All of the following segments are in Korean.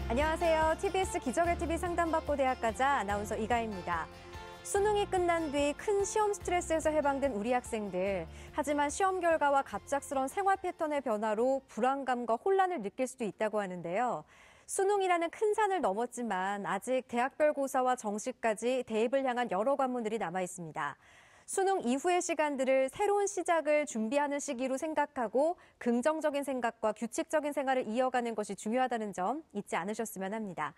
안녕하세요. TBS 기적의 TV 상담받고 대학가자 아나운서 이가입니다. 수능이 끝난 뒤 큰 시험 스트레스에서 해방된 우리 학생들. 하지만 시험 결과와 갑작스러운 생활 패턴의 변화로 불안감과 혼란을 느낄 수도 있다고 하는데요. 수능이라는 큰 산을 넘었지만 아직 대학별 고사와 정시까지 대입을 향한 여러 관문들이 남아 있습니다. 수능 이후의 시간들을 새로운 시작을 준비하는 시기로 생각하고 긍정적인 생각과 규칙적인 생활을 이어가는 것이 중요하다는 점 잊지 않으셨으면 합니다.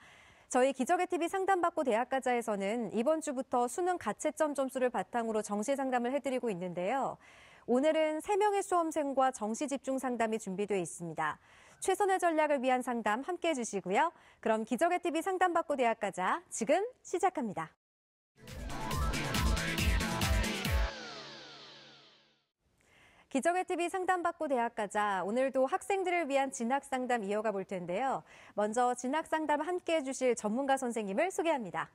저희 기적의 TV 상담받고 대학가자에서는 이번 주부터 수능 가채점 점수를 바탕으로 정시 상담을 해드리고 있는데요. 오늘은 3명의 수험생과 정시 집중 상담이 준비되어 있습니다. 최선의 전략을 위한 상담 함께해 주시고요. 그럼 기적의 TV 상담받고 대학가자 지금 시작합니다. 기적의 TV 상담받고 대학가자 오늘도 학생들을 위한 진학상담 이어가 볼 텐데요. 먼저 진학상담 함께해 주실 전문가 선생님을 소개합니다.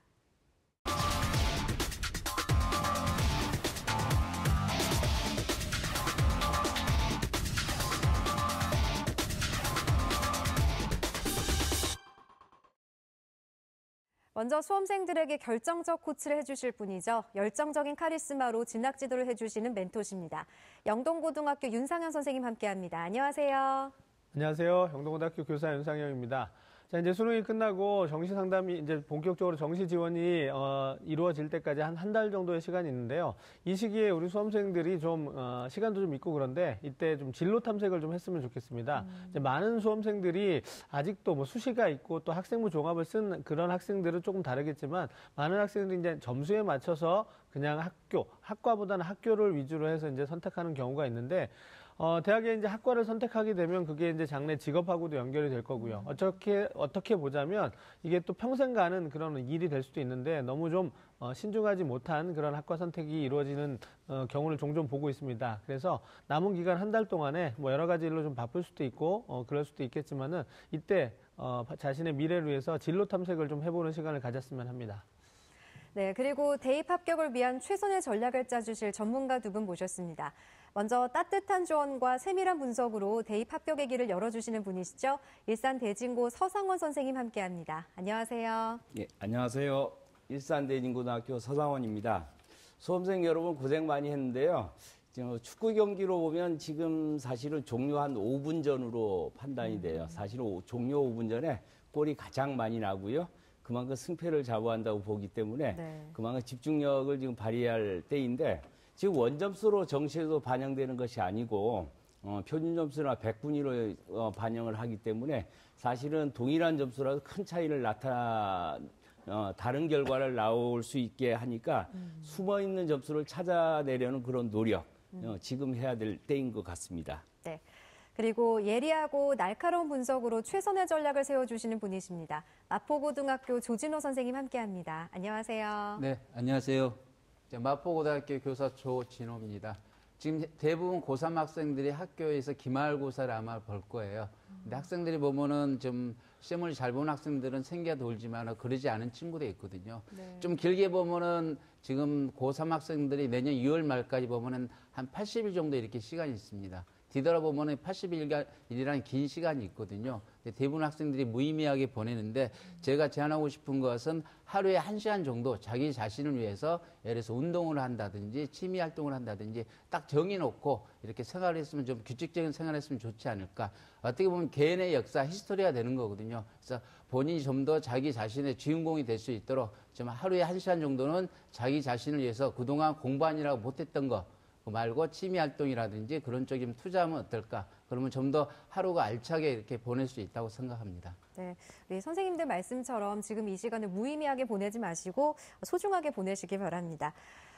먼저 수험생들에게 결정적 코치를 해주실 분이죠. 열정적인 카리스마로 진학 지도를 해주시는 멘토십니다. 영동고등학교 윤상현 선생님 함께합니다. 안녕하세요. 안녕하세요. 영동고등학교 교사 윤상현입니다. 자, 이제 수능이 끝나고 정시 상담이 이제 본격적으로 정시 지원이 이루어질 때까지 한 달 정도의 시간이 있는데요. 이 시기에 우리 수험생들이 좀 시간도 좀 있고 그런데 이때 좀 진로 탐색을 좀 했으면 좋겠습니다. 이제 많은 수험생들이 아직도 뭐 수시가 있고 또 학생부 종합을 쓴 그런 학생들은 조금 다르겠지만 많은 학생들이 이제 점수에 맞춰서 그냥 학과보다는 학교를 위주로 해서 이제 선택하는 경우가 있는데 대학에 이제 학과를 선택하게 되면 그게 이제 장래 직업하고도 연결이 될 거고요. 어떻게 보자면 이게 또 평생 가는 그런 일이 될 수도 있는데 너무 좀 신중하지 못한 그런 학과 선택이 이루어지는 경우를 종종 보고 있습니다. 그래서 남은 기간 한 달 동안에 뭐 여러 가지 일로 좀 바쁠 수도 있고 그럴 수도 있겠지만은 이때 자신의 미래를 위해서 진로 탐색을 좀 해보는 시간을 가졌으면 합니다. 네, 그리고 대입 합격을 위한 최선의 전략을 짜주실 전문가 두 분 모셨습니다. 먼저 따뜻한 조언과 세밀한 분석으로 대입 합격의 길을 열어주시는 분이시죠. 일산대진고 서상원 선생님 함께합니다. 안녕하세요. 예, 안녕하세요. 일산대진고등학교 서상원입니다. 수험생 여러분 고생 많이 했는데요. 축구 경기로 보면 지금 사실은 종료 한 5분 전으로 판단이 돼요. 사실은 종료 5분 전에 골이 가장 많이 나고요. 그만큼 승패를 좌우한다고 보기 때문에 그만큼 집중력을 지금 발휘할 때인데 지금 원점수로 정시에도 반영되는 것이 아니고 표준 점수나 100분위로 반영을 하기 때문에 사실은 동일한 점수라도 큰 차이를 다른 결과를 나올 수 있게 하니까 숨어있는 점수를 찾아내려는 그런 노력 지금 해야 될 때인 것 같습니다. 네. 그리고 예리하고 날카로운 분석으로 최선의 전략을 세워주시는 분이십니다. 마포고등학교 조진호 선생님 함께합니다. 안녕하세요. 네, 안녕하세요. 마포고등학교 교사 조진호입니다. 지금 대부분 고3 학생들이 학교에서 기말고사를 아마 볼 거예요. 근데 학생들이 보면은 좀 시험을 잘 보는 학생들은 생기가 돌지만 그러지 않은 친구도 있거든요. 좀 길게 보면은 지금 고3 학생들이 내년 2월 말까지 보면은 한 80일 정도 이렇게 시간이 있습니다. 뒤돌아보면 80일이라는 긴 시간이 있거든요. 대부분 학생들이 무의미하게 보내는데 제가 제안하고 싶은 것은 하루에 1시간 정도 자기 자신을 위해서 예를 들어서 운동을 한다든지 취미 활동을 한다든지 딱 정해놓고 이렇게 생활을 했으면 좀 규칙적인 생활을 했으면 좋지 않을까. 어떻게 보면 개인의 역사, 히스토리가 되는 거거든요. 그래서 본인이 좀 더 자기 자신의 주인공이 될 수 있도록 좀 하루에 1시간 정도는 자기 자신을 위해서 그동안 공부하느라고 못했던 거 말고 취미 활동이라든지 그런 쪽에 투자하면 어떨까? 그러면 좀 더 하루가 알차게 이렇게 보낼 수 있다고 생각합니다. 네, 우리 선생님들 말씀처럼 지금 이 시간을 무의미하게 보내지 마시고 소중하게 보내시기 바랍니다.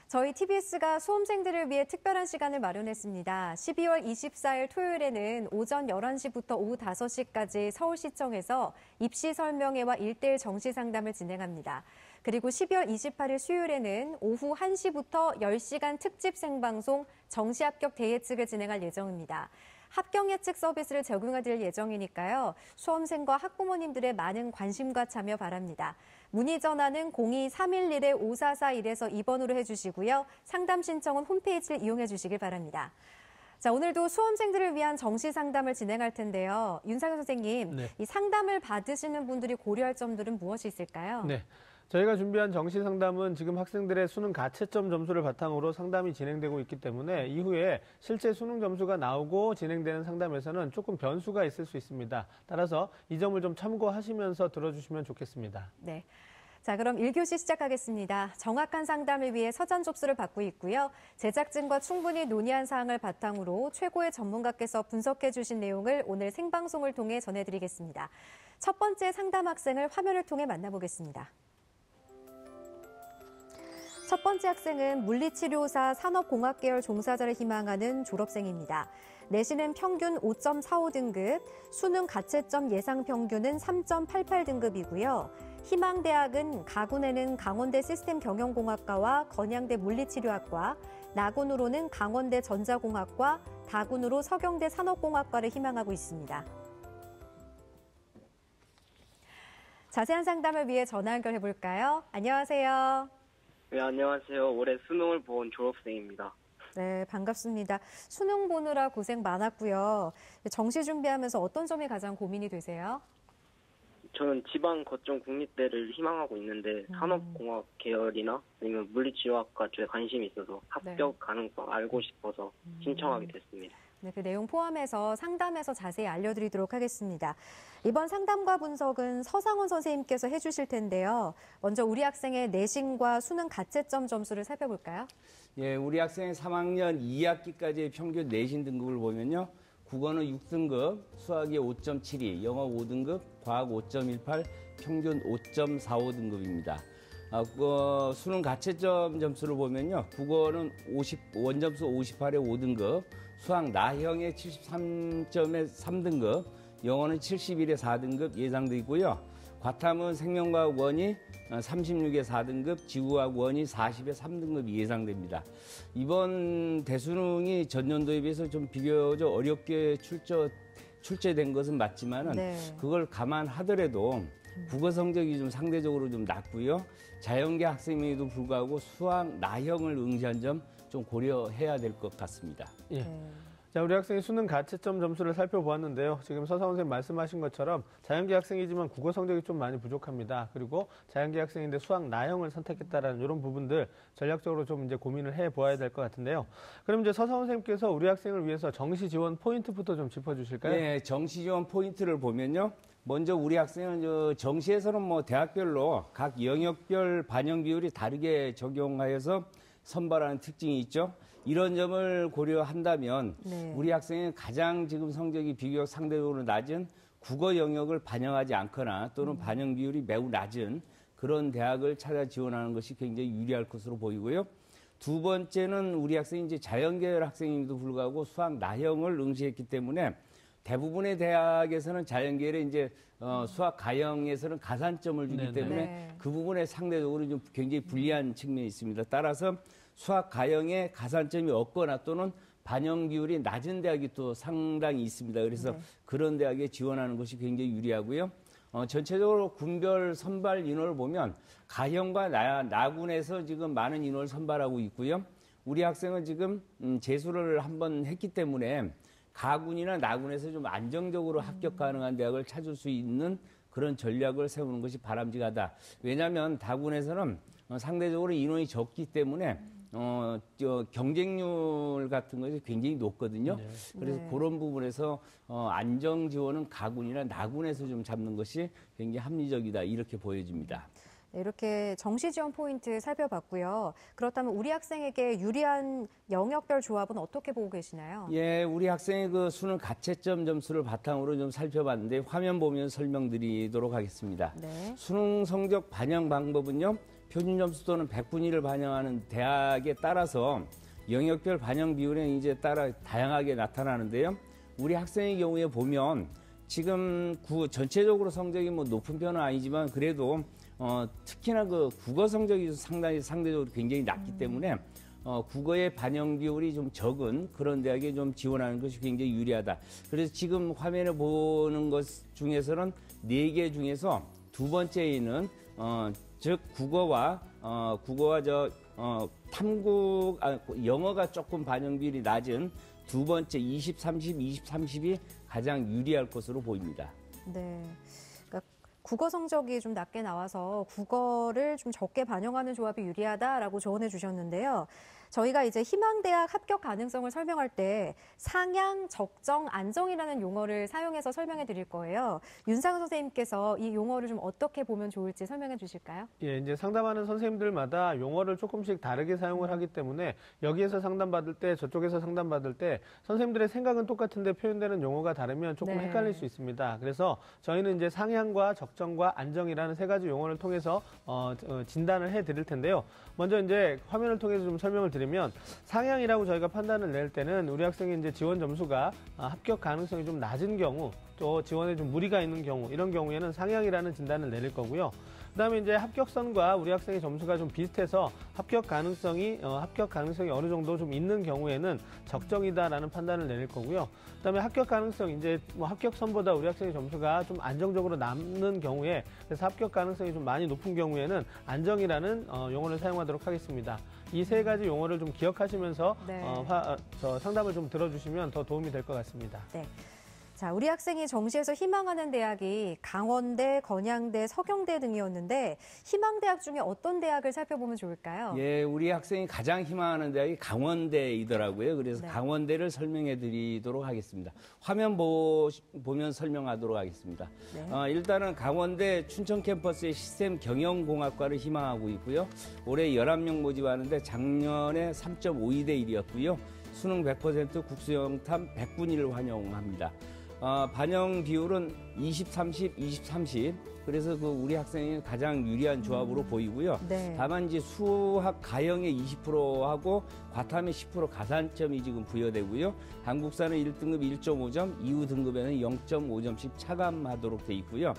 저희 TBS가 수험생들을 위해 특별한 시간을 마련했습니다. 12월 24일 토요일에는 오전 11시부터 오후 5시까지 서울시청에서 입시 설명회와 1:1 정시 상담을 진행합니다. 그리고 12월 28일 수요일에는 오후 1시부터 10시간 특집 생방송 정시 합격 대예측을 진행할 예정입니다. 합격 예측 서비스를 제공해드릴 예정이니까요. 수험생과 학부모님들의 많은 관심과 참여 바랍니다. 문의 전화는 02-311-5441에서 2번으로 해주시고요. 상담 신청은 홈페이지를 이용해 주시길 바랍니다. 자, 오늘도 수험생들을 위한 정시 상담을 진행할 텐데요. 윤상현 선생님, 네. 이 상담을 받으시는 분들이 고려할 점들은 무엇이 있을까요? 네. 저희가 준비한 정시 상담은 지금 학생들의 수능 가채점 점수를 바탕으로 상담이 진행되고 있기 때문에 이후에 실제 수능 점수가 나오고 진행되는 상담에서는 조금 변수가 있을 수 있습니다. 따라서 이 점을 좀 참고하시면서 들어주시면 좋겠습니다. 네. 자, 그럼 1교시 시작하겠습니다. 정확한 상담을 위해 서전 접수를 받고 있고요. 제작진과 충분히 논의한 사항을 바탕으로 최고의 전문가께서 분석해 주신 내용을 오늘 생방송을 통해 전해드리겠습니다. 첫 번째 상담 학생을 화면을 통해 만나보겠습니다. 첫 번째 학생은 물리치료사 산업공학 계열 종사자를 희망하는 졸업생입니다. 내신은 평균 5.45등급, 수능 가채점 예상 평균은 3.88등급이고요. 희망대학은 가군에는 강원대 시스템경영공학과와 건양대 물리치료학과, 나군으로는 강원대 전자공학과, 다군으로 서경대 산업공학과를 희망하고 있습니다. 자세한 상담을 위해 전화 연결해 볼까요? 안녕하세요. 네, 안녕하세요. 올해 수능을 본 졸업생입니다. 네, 반갑습니다. 수능 보느라 고생 많았고요. 정시 준비하면서 어떤 점이 가장 고민이 되세요? 저는 지방 거점 국립대를 희망하고 있는데 산업공학 계열이나 아니면 물리치료학과 쪽에 관심이 있어서 합격 가능성 알고 싶어서 신청하게 됐습니다. 네, 그 내용 포함해서 상담에서 자세히 알려드리도록 하겠습니다. 이번 상담과 분석은 서상원 선생님께서 해주실 텐데요. 먼저 우리 학생의 내신과 수능 가채점 점수를 살펴볼까요? 예, 우리 학생의 3학년 2학기까지의 평균 내신 등급을 보면요. 국어는 6등급, 수학이 5.72, 영어 5등급, 과학 5.18, 평균 5.45등급입니다. 수능 가채점 점수를 보면요. 국어는 원점수 58에 5등급, 수학 나형의 73점에 3등급, 영어는 71에 4등급 예상되고요. 과탐은 생명과학 원이 36에 4등급, 지구과학 원이 40에 3등급이 예상됩니다. 이번 대수능이 전년도에 비해서 좀 비교적 어렵게 출제된 것은 맞지만은 그걸 감안하더라도 국어 성적이 좀 상대적으로 좀 낮고요. 자연계 학생임에도 불구하고 수학 나형을 응시한 점 좀 고려해야 될 것 같습니다. 예. 자, 우리 학생의 수능 가채점 점수를 살펴보았는데요. 지금 서상원 선생님 말씀하신 것처럼 자연계 학생이지만 국어 성적이 좀 많이 부족합니다. 그리고 자연계 학생인데 수학 나형을 선택했다라는 이런 부분들 전략적으로 좀 이제 고민을 해보아야 될 것 같은데요. 그럼 이제 서상원 선생님께서 우리 학생을 위해서 정시 지원 포인트부터 좀 짚어주실까요? 네, 정시 지원 포인트를 보면요. 먼저 우리 학생은 정시에서는 뭐 대학별로 각 영역별 반영 비율이 다르게 적용하여서 선발하는 특징이 있죠. 이런 점을 고려한다면 우리 학생은 가장 지금 성적이 비교적 상대적으로 낮은 국어 영역을 반영하지 않거나 또는 반영 비율이 매우 낮은 그런 대학을 찾아 지원하는 것이 굉장히 유리할 것으로 보이고요. 두 번째는 우리 학생이 이제 자연계열 학생임에도 불구하고 수학 나형을 응시했기 때문에 대부분의 대학에서는 자연계열에 이제 수학 가형에서는 가산점을 주기 때문에 그 부분에 상대적으로 좀 굉장히 불리한 측면이 있습니다. 따라서 수학 가형에 가산점이 없거나 또는 반영 비율이 낮은 대학이 또 상당히 있습니다. 그래서 그런 대학에 지원하는 것이 굉장히 유리하고요. 전체적으로 군별 선발 인원을 보면 가형과 나군에서 지금 많은 인원을 선발하고 있고요. 우리 학생은 지금 재수를 한번 했기 때문에 가군이나 나군에서 좀 안정적으로 합격 가능한 대학을 찾을 수 있는 그런 전략을 세우는 것이 바람직하다. 왜냐하면 다군에서는 상대적으로 인원이 적기 때문에 경쟁률 같은 것이 굉장히 높거든요. 그래서 그런 부분에서 안정 지원은 가군이나 나군에서 좀 잡는 것이 굉장히 합리적이다. 이렇게 보여집니다. 네, 이렇게 정시 지원 포인트 살펴봤고요. 그렇다면 우리 학생에게 유리한 영역별 조합은 어떻게 보고 계시나요? 예, 우리 학생의 그 수능 가채점 점수를 바탕으로 좀 살펴봤는데 화면 보면 설명드리도록 하겠습니다. 수능 성적 반영 방법은요. 표준 점수 또는 100분위를 반영하는 대학에 따라서 영역별 반영 비율은 이제 따라 다양하게 나타나는데요. 우리 학생의 경우에 보면 지금 전체적으로 성적이 뭐 높은 편은 아니지만 그래도 특히나 그 국어 성적이 상대적으로 굉장히 낮기 때문에 국어의 반영 비율이 좀 적은 그런 대학에 좀 지원하는 것이 굉장히 유리하다. 그래서 지금 화면에 보는 것 중에서는 4개 중에서 두 번째에는 즉 국어와 영어가 조금 반영 비율이 낮은 두 번째 20, 30, 20, 30이 가장 유리할 것으로 보입니다. 네. 그러니까 국어 성적이 좀 낮게 나와서 국어를 좀 적게 반영하는 조합이 유리하다라고 조언해 주셨는데요. 저희가 이제 희망대학 합격 가능성을 설명할 때 상향, 적정, 안정이라는 용어를 사용해서 설명해 드릴 거예요. 윤상은 선생님께서 이 용어를 좀 어떻게 보면 좋을지 설명해 주실까요? 예, 이제 상담하는 선생님들마다 용어를 조금씩 다르게 사용을 하기 때문에 여기에서 상담받을 때 저쪽에서 상담받을 때 선생님들의 생각은 똑같은데 표현되는 용어가 다르면 조금 네. 헷갈릴 수 있습니다. 그래서 저희는 이제 상향과 적정과 안정이라는 세 가지 용어를 통해서 진단을 해 드릴 텐데요. 먼저 이제 화면을 통해서 좀 설명을 드리면 상향이라고 저희가 판단을 낼 때는 우리 학생의 이제 지원 점수가 합격 가능성이 좀 낮은 경우 또 지원에 좀 무리가 있는 경우 이런 경우에는 상향이라는 진단을 내릴 거고요. 그다음에 이제 합격선과 우리 학생의 점수가 좀 비슷해서 합격 가능성이 어느 정도 좀 있는 경우에는 적정이다라는 판단을 내릴 거고요. 그다음에 합격 가능성 이제 뭐 합격선보다 우리 학생의 점수가 좀 안정적으로 남는 경우에 그래서 합격 가능성이 좀 많이 높은 경우에는 안정이라는 용어를 사용하도록 하겠습니다. 이 세 가지 용어를 좀 기억하시면서 네. 상담을 좀 들어주시면 더 도움이 될 것 같습니다. 네. 자, 우리 학생이 정시에서 희망하는 대학이 강원대, 건양대, 서경대 등이었는데 희망대학 중에 어떤 대학을 살펴보면 좋을까요? 예, 우리 학생이 가장 희망하는 대학이 강원대이더라고요. 그래서 네. 강원대를 설명해 드리도록 하겠습니다. 화면 보면 설명하도록 하겠습니다. 네. 일단은 강원대 춘천 캠퍼스의 시스템 경영공학과를 희망하고 있고요. 올해 11명 모집하는데 작년에 3.52대 1이었고요. 수능 100% 국수영탐 100분위를 환영합니다. 반영 비율은 20, 30, 20, 30. 그래서 그 우리 학생이 가장 유리한 조합으로 보이고요. 네. 다만 이제 수학 가형의 20%하고 과탐의 10% 가산점이 지금 부여되고요. 한국사는 1등급 1.5점, 이후 등급에는 0.5점씩 차감하도록 돼 있고요.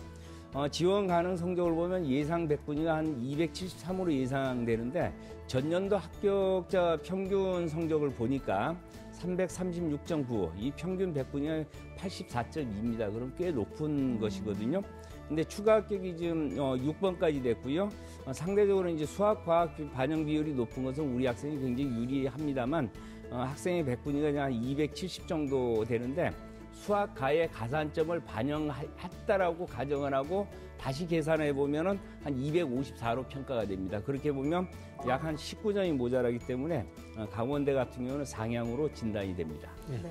지원 가능 성적을 보면 예상 100분위가 한 273으로 예상되는데 전년도 합격자 평균 성적을 보니까 336.9, 이 평균 100분위가 84.2입니다. 그럼 꽤 높은 것이거든요. 근데 추가 합격이 지금 6번까지 됐고요. 상대적으로 이제 수학, 과학 반영 비율이 높은 것은 우리 학생이 굉장히 유리합니다만 학생의 100분위가 한 270 정도 되는데 수학, 가의 가산점을 반영했다라고 가정을 하고 다시 계산해 보면은 한 254로 평가가 됩니다. 그렇게 보면 약 한 19점이 모자라기 때문에 강원대 같은 경우는 상향으로 진단이 됩니다. 네.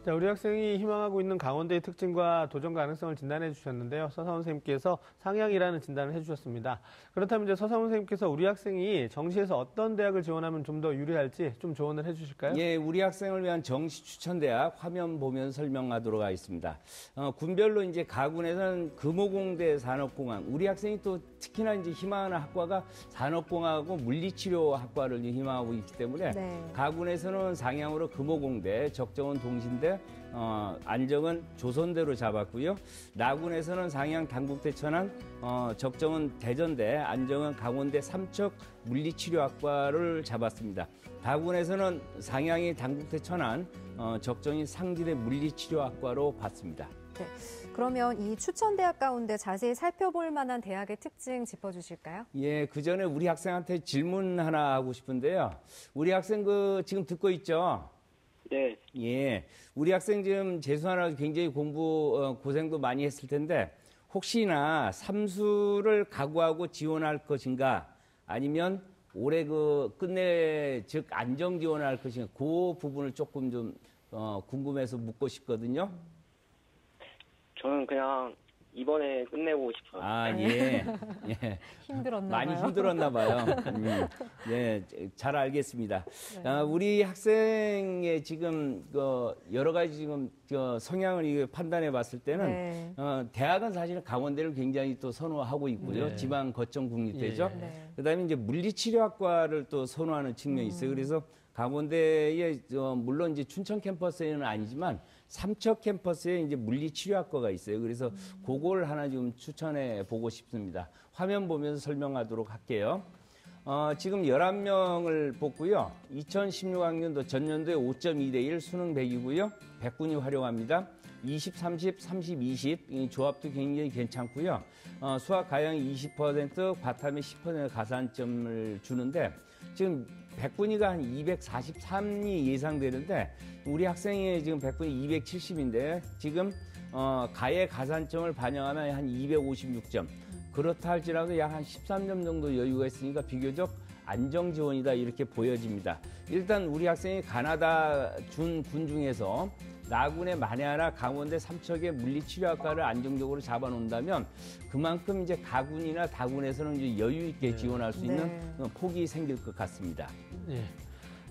자, 우리 학생이 희망하고 있는 강원대의 특징과 도전 가능성을 진단해 주셨는데요. 서상훈 선생님께서 상향이라는 진단을 해주셨습니다. 그렇다면 이제 서상훈 선생님께서 우리 학생이 정시에서 어떤 대학을 지원하면 좀 더 유리할지 좀 조언을 해주실까요? 예, 우리 학생을 위한 정시 추천 대학 화면 보면 설명하도록 하겠습니다. 군별로 이제 가군에서는 금호공대 산업공학, 우리 학생이 또 특히나 이제 희망하는 학과가 산업공학하고 물리치료학과를 희망하고 있기 때문에 네. 가군에서는 상향으로 금호공대, 적정은 동신대, 안정은 조선대로 잡았고요. 나군에서는 상향 당국대 천안, 적정은 대전대, 안정은 강원대 삼척 물리치료학과를 잡았습니다. 다군에서는 상향이 당국대 천안, 적정이 상지대 물리치료학과로 봤습니다. 네. 그러면 이 추천 대학 가운데 자세히 살펴볼 만한 대학의 특징 짚어주실까요? 예, 그 전에 우리 학생한테 질문 하나 하고 싶은데요. 우리 학생 지금 듣고 있죠? 네. 예, 우리 학생 지금 재수하느라 굉장히 고생도 많이 했을 텐데 혹시나 삼수를 각오하고 지원할 것인가 아니면 올해 즉 안정 지원할 것인가 그 부분을 조금 좀 궁금해서 묻고 싶거든요. 저는 그냥 이번에 끝내고 싶어요. 아, 예. 예. 힘들었나 많이 봐요. 힘들었나 봐요. 네, 잘 알겠습니다. 네. 우리 학생의 지금 여러 가지 지금 성향을 판단해 봤을 때는 네. 대학은 사실은 강원대를 굉장히 또 선호하고 있고요. 네. 지방 거점 국립대죠. 예. 네. 그다음에 이제 물리치료학과를 또 선호하는 측면이 있어요. 그래서 강원대에 물론 이제 춘천 캠퍼스에는 아니지만 삼척 캠퍼스에 이제 물리치료학과가 있어요. 그래서 그걸 하나 좀 추천해 보고 싶습니다. 화면 보면서 설명하도록 할게요. 지금 11명을 뽑고요. 2016학년도 전년도에 5.2대 1 수능 100이고요. 100분이 활용합니다. 20, 30, 30, 20 이 조합도 굉장히 괜찮고요. 수학 가형 20%, 과탐에 10% 가산점을 주는데 지금 100분위가 한 243이 예상되는데 우리 학생이 지금 100분위 270인데 지금 가의 가산점을 반영하면 한 256점. 그렇다 할지라도 약 한 13점 정도 여유가 있으니까 비교적 안정 지원이다 이렇게 보여집니다. 일단 우리 학생이 가나다 준 군 중에서 나군의 만야나 강원대 삼척의 물리치료학과를 안정적으로 잡아놓는다면 그만큼 이제 가군이나 다군에서는 이제 여유 있게 지원할 수 있는 폭이 생길 것 같습니다. 예.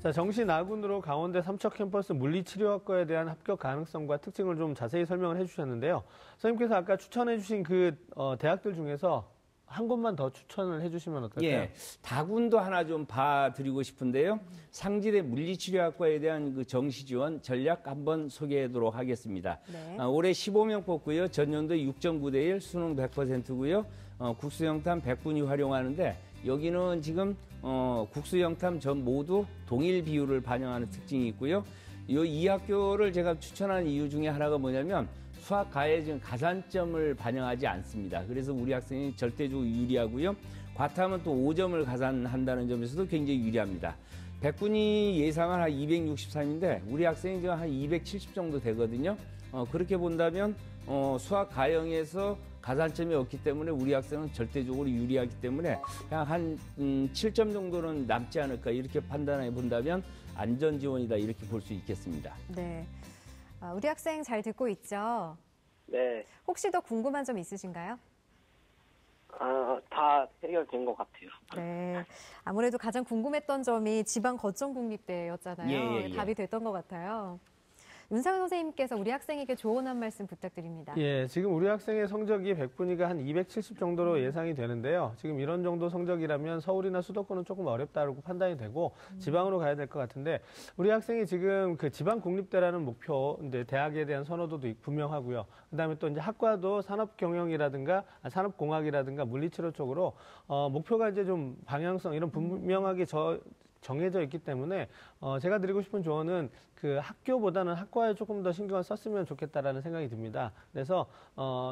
자, 정시나군으로 강원대 삼척 캠퍼스 물리치료학과에 대한 합격 가능성과 특징을 좀 자세히 설명을 해주셨는데요. 선생님께서 아까 추천해주신 그 대학들 중에서 한 곳만 더 추천을 해주시면 어떨까요? 예, 다군도 하나 좀 봐드리고 싶은데요. 상지대 물리치료학과에 대한 그 정시 지원 전략 한번 소개하도록 하겠습니다. 네. 올해 15명 뽑고요. 전년도에 6.9대 1, 수능 100%고요. 국수영탐 100분위 활용하는데 여기는 지금 국수영탐 전 모두 동일 비율을 반영하는 특징이 있고요. 이 학교를 제가 추천하는 이유 중에 하나가 뭐냐면 수학 가에 지금 가산점을 반영하지 않습니다. 그래서 우리 학생이 절대적으로 유리하고요. 과탐은 또 5점을 가산한다는 점에서도 굉장히 유리합니다. 100분위 예상은 한 263인데 우리 학생이 지금 한 270 정도 되거든요. 그렇게 본다면 수학 가형에서 가산점이 없기 때문에 우리 학생은 절대적으로 유리하기 때문에 그냥 한 7점 정도는 남지 않을까 이렇게 판단해 본다면 안전 지원이다 이렇게 볼 수 있겠습니다. 네. 우리 학생 잘 듣고 있죠? 네. 혹시 더 궁금한 점 있으신가요? 다 해결된 것 같아요. 네. 아무래도 가장 궁금했던 점이 지방 거점 국립대였잖아요. 예. 답이 됐던 것 같아요. 윤상현 선생님께서 우리 학생에게 조언 한 말씀 부탁드립니다. 예, 지금 우리 학생의 성적이 100분위가 한 270 정도로 예상이 되는데요. 지금 이런 정도 성적이라면 서울이나 수도권은 조금 어렵다고 판단이 되고 지방으로 가야 될 것 같은데 우리 학생이 지금 그 지방 국립대라는 목표, 이제 대학에 대한 선호도도 분명하고요. 그다음에 또 이제 학과도 산업경영이라든가 산업공학이라든가 물리치료 쪽으로 목표가 이제 좀 방향성 이런 분명하게 정해져 있기 때문에 제가 드리고 싶은 조언은 그 학교보다는 학과에 조금 더 신경을 썼으면 좋겠다라는 생각이 듭니다. 그래서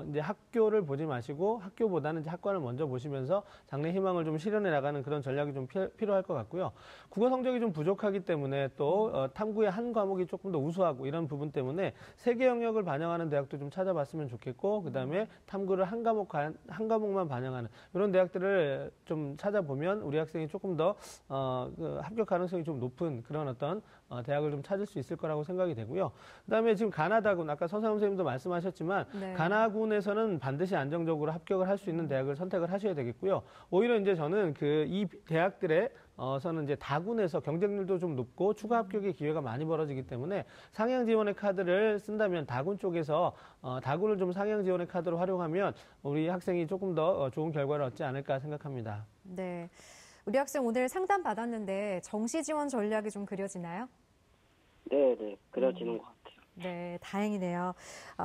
이제 학교를 보지 마시고 학교보다는 이제 학과를 먼저 보시면서 장래 희망을 좀 실현해 나가는 그런 전략이 좀 필요할 것 같고요. 국어 성적이 좀 부족하기 때문에 또 탐구의 한 과목이 조금 더 우수하고 이런 부분 때문에 세계 영역을 반영하는 대학도 좀 찾아봤으면 좋겠고 그다음에 탐구를 한 과목만 반영하는 이런 대학들을 좀 찾아보면 우리 학생이 조금 더 그 합격 가능성이 좀 높은 그런 어떤 대학을 좀 찾을 수 있을 거라고 생각이 되고요. 그다음에 지금 가나다군 아까 서상훈 선생님도 말씀하셨지만 네. 가나군에서는 반드시 안정적으로 합격을 할 수 있는 대학을 선택을 하셔야 되겠고요. 오히려 이제 저는 이 대학들의 서는 이제 다군에서 경쟁률도 좀 높고 추가 합격의 기회가 많이 벌어지기 때문에 상향 지원의 카드를 쓴다면 다군 쪽에서 다군을 좀 상향 지원의 카드로 활용하면 우리 학생이 조금 더 좋은 결과를 얻지 않을까 생각합니다. 네. 우리 학생 오늘 상담 받았는데 정시 지원 전략이 좀 그려지나요? 네, 그려지는 것 같아요. 네, 다행이네요.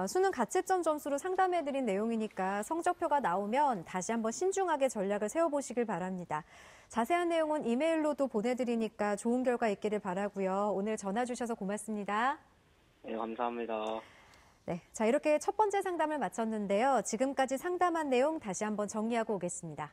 수능 가채점 점수로 상담해드린 내용이니까 성적표가 나오면 다시 한번 신중하게 전략을 세워보시길 바랍니다. 자세한 내용은 이메일로도 보내드리니까 좋은 결과 있기를 바라고요. 오늘 전화 주셔서 고맙습니다. 네, 감사합니다. 네, 자 이렇게 첫 번째 상담을 마쳤는데요. 지금까지 상담한 내용 다시 한번 정리하고 오겠습니다.